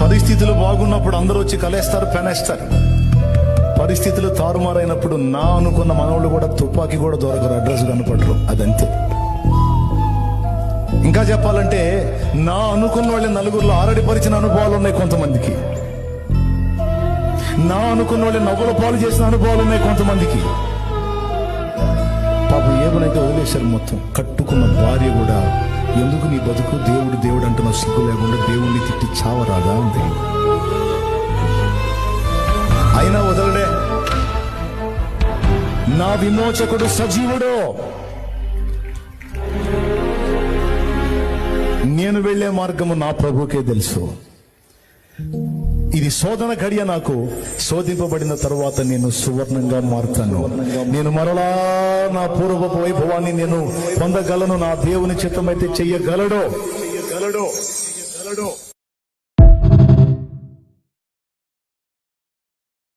పరిస్థితులు బాగున్నప్పుడు అందరూ వచ్చి కలేస్తారు, పెనేస్తారు. పరిస్థితులు తారుమారైనప్పుడు నా అనుకున్న మనవాళ్ళు కూడా తుపాకీ కూడా దొరకరు, అడ్రస్ కనపడరు. అదంతే. ఇంకా చెప్పాలంటే నా అనుకున్న వాళ్ళ నలుగురిలో ఆరడిపరిచిన అనుభవాలు ఉన్నాయి కొంతమందికి. నా అనుకున్న వాళ్ళు నవ్వుల పాలు చేసిన అనుభవాలు ఉన్నాయి కొంతమందికి. పాపం ఏమనైతే వదిలేశారు మొత్తం. కట్టుకున్న భార్య కూడా ఎందుకు నీ బతుకు దేవుడు దేవుడు అంటున్న సిగ్గు లేకుండా దేవుణ్ణి తిట్టి చావరాదా అంతే. అయినా వదలడే. నా విమోచకుడు సజీవుడు. నేను వెళ్లే మార్గము నా ప్రభుకే తెలుసు. ఇది శోధన గడియ. నాకు శోధింపబడిన తరువాత నేను సువర్ణంగా మారుతాను. నేను మరలా నా పూర్వపు వైభవాన్ని నేను పొందగలను. నా దేవుని చిత్తమైతే చెయ్యగలడో.